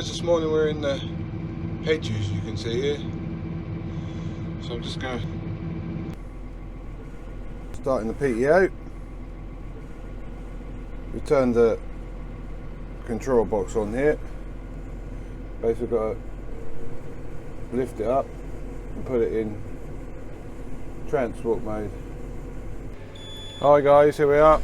this morning we're in the hedges, you can see here. So I'm just going to starting the PTO. We turn the control box on here. Basically got to lift it up and put it in transport mode. Hi guys, here we are.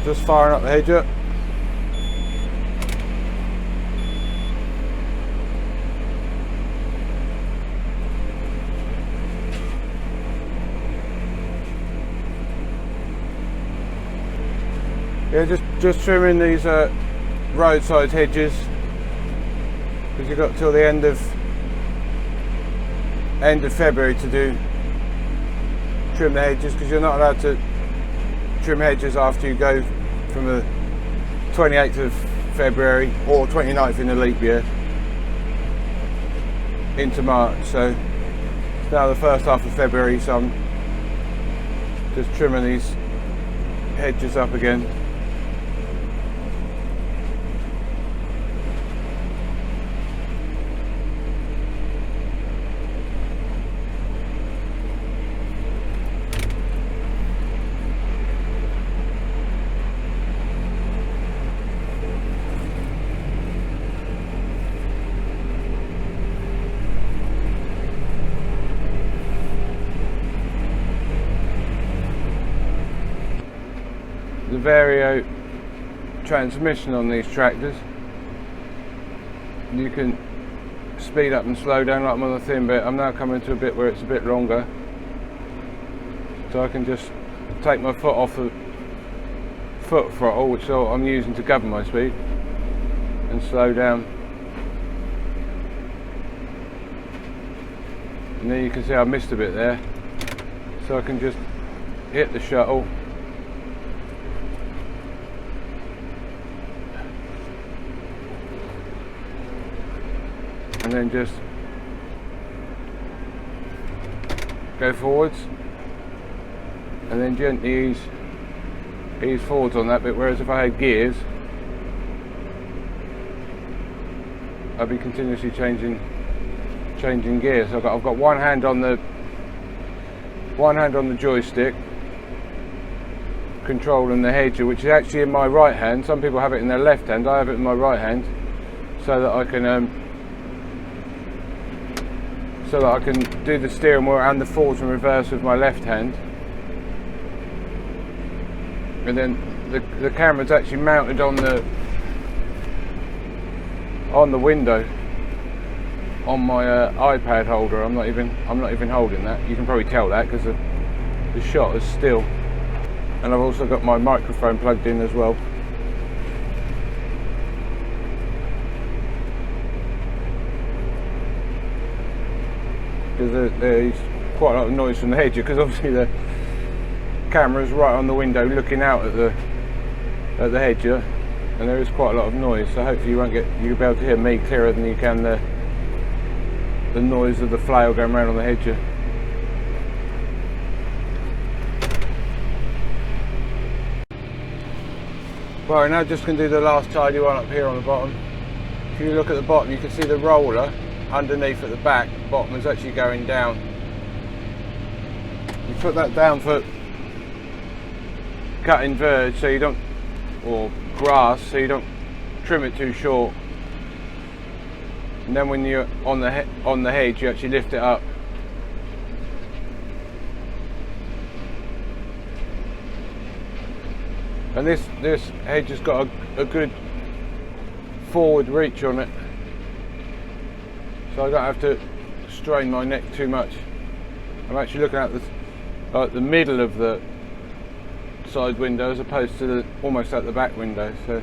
Just firing up the hedger. Yeah, just trimming these roadside hedges, because you've got till the end of February to trim the hedges, because you're not allowed to trim hedges after you go from the 28th of February or 29th in the leap year into March. So it's now the first half of February, so I'm just trimming these hedges up again. The Vario transmission on these tractors, you can speed up and slow down like I'm on the thin bit. I'm now coming to a bit where it's a bit longer, so I can just take my foot off the foot throttle, which is what I'm using to govern my speed, and slow down. And then you can see I missed a bit there, so I can just hit the shuttle and then just go forwards, and then gently ease forwards on that bit, whereas if I had gears I'd be continuously changing gears. So I've got one hand on the joystick controlling the hedger, which is actually in my right hand. Some people have it in their left hand. I have it in my right hand, so that I can do the steering wheel and the forwards and reverse with my left hand. And then the camera's actually mounted on the window on my iPad holder. I'm not even holding that. You can probably tell that because the shot is still. And I've also got my microphone plugged in as well. Because there's quite a lot of noise from the hedger, because obviously the camera's right on the window looking out at the hedger, and there is quite a lot of noise. So hopefully you'll be able to hear me clearer than you can the noise of the flail going around on the hedger. Well, we're now just going to do the last tidy one up here on the bottom. If you look at the bottom, you can see the roller underneath at the back. The bottom is actually going down. You put that down for cutting verge, so you don't, or grass, so you don't trim it too short. And then when you're on the hedge, you actually lift it up. And this hedge has got a good forward reach on it, so I don't have to strain my neck too much. I'm actually looking at the middle of the side window as opposed to almost at the back window. So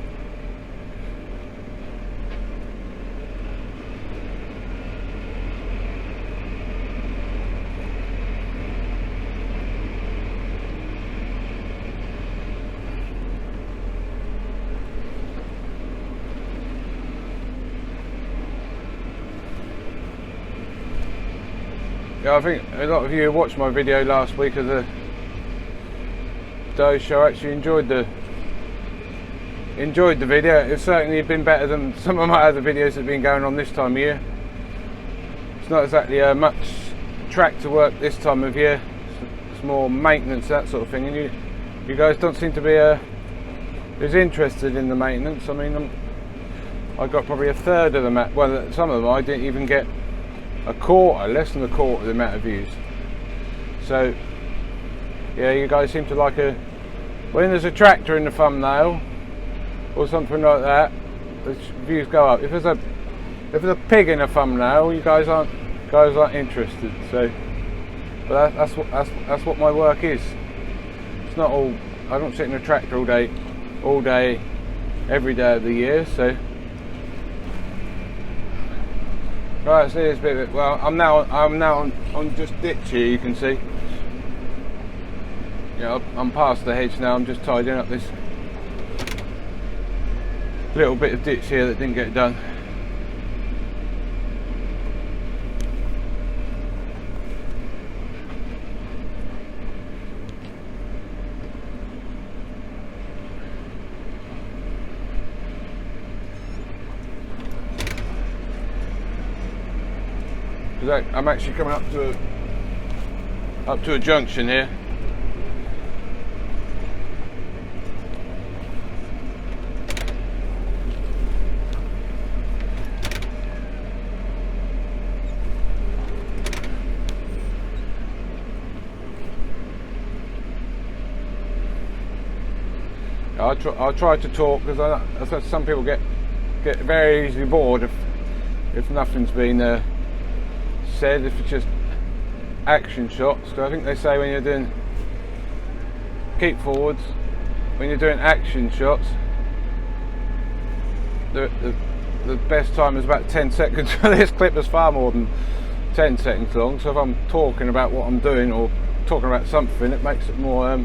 yeah, I think a lot of you who watched my video last week of the dough show actually enjoyed the enjoyed the video. It's certainly been better than some of my other videos that have been going on this time of year. It's not exactly much tractor work this time of year. It's more maintenance, that sort of thing, and you guys don't seem to be as interested in the maintenance. I mean, I got probably a third of them. Well, some of them I didn't even get a quarter, less than a quarter of the amount of views. So yeah, you guys seem to like when there's a tractor in the thumbnail or something like that, the views go up. If there's a pig in a thumbnail, you guys aren't interested. So, but that's what my work is. It's not all. I don't sit in a tractor all day, every day of the year. So, right, so this bit. Well, I'm now on just ditch here. You can see. Yeah, I'm past the hedge now. I'm just tidying up this little bit of ditch here that didn't get done. I'm actually coming up to a junction here. I'll try to talk, because some people get very easily bored if nothing's been said, if it's just action shots. So I think they say when you're doing keep forwards, when you're doing action shots, the best time is about 10 seconds. This clip is far more than 10 seconds long, so if I'm talking about what I'm doing or talking about something, it makes it more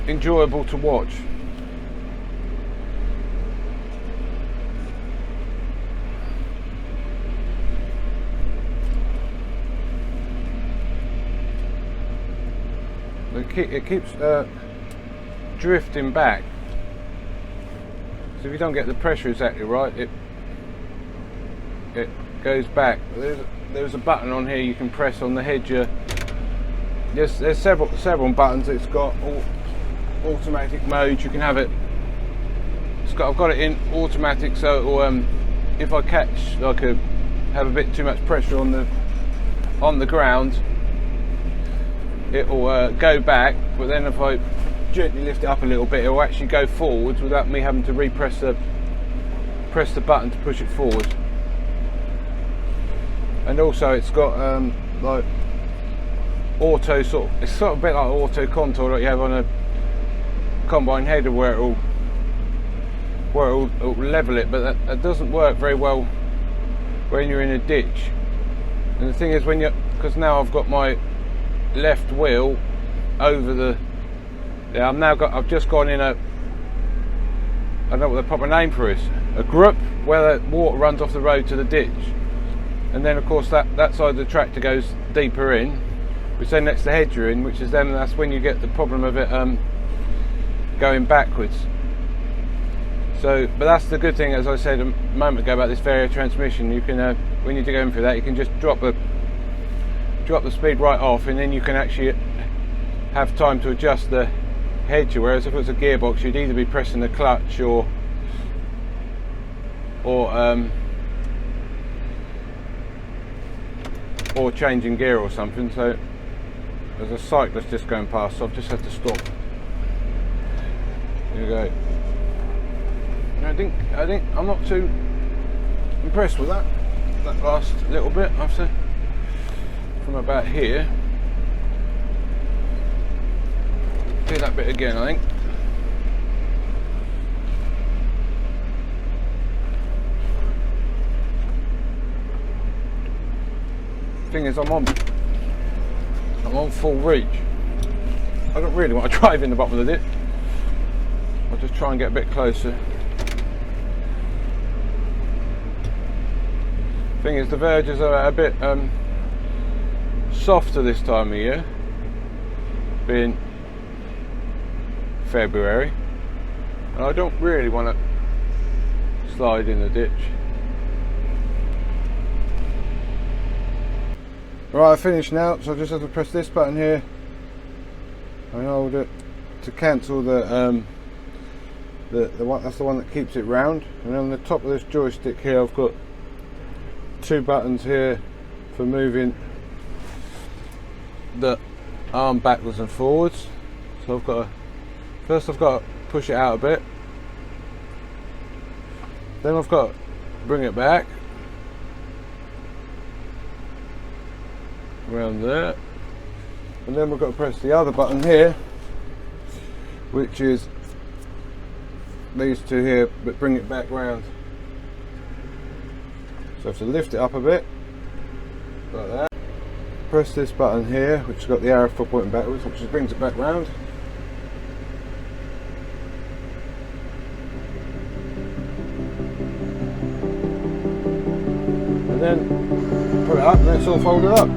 enjoyable to watch. It keeps drifting back, so if you don't get the pressure exactly right, it goes back. There's a button on here you can press on the hedger. There's several buttons. It's got automatic mode. You can have it. I've got it in automatic, so it will, if I catch have a bit too much pressure on the ground, it will go back. But then if I gently lift it up a little bit, it will actually go forwards without me having to press the button to push it forward. And also it's got like auto it's sort of a bit like auto contour that you have on a combine header, where it'll level it, but that doesn't work very well when you're in a ditch. And the thing is, because now I've got my left wheel over I've just gone in I don't know what the proper name for is, a group where the water runs off the road to the ditch, and then of course that side of the tractor goes deeper in, which then lets the hedger in, that's when you get the problem of it going backwards. So, but that's the good thing, as I said a moment ago about this vario transmission. You can when you're going through that, you can just drop the speed right off, and then you can actually have time to adjust the hedger. Whereas if it was a gearbox, you'd either be pressing the clutch or changing gear or something. So there's a cyclist just going past, so I've just had to stop. There you go. I think I'm not too impressed with that last little bit. I've said from about here. Do that bit again, I think. Thing is, I'm on full reach. I don't really want to drive in the bottom of the ditch. I'll just try and get a bit closer. Thing is, the verges are a bit softer this time of year, being February, and I don't really want to slide in the ditch. Right, I finished now, so I just have to press this button here and hold it to cancel the one. That's the one that keeps it round. And on the top of this joystick here, I've got two buttons here for moving the arm backwards and forwards. So I've got to, first I've got to push it out a bit, then I've got to bring it back around there, and then we've got to press the other button here, which is these two here, but bring it back round. So I have to lift it up a bit like that. Press this button here, which has got the arrow for pointing backwards, which just brings it back round. And then put it up, and then it's all folded up.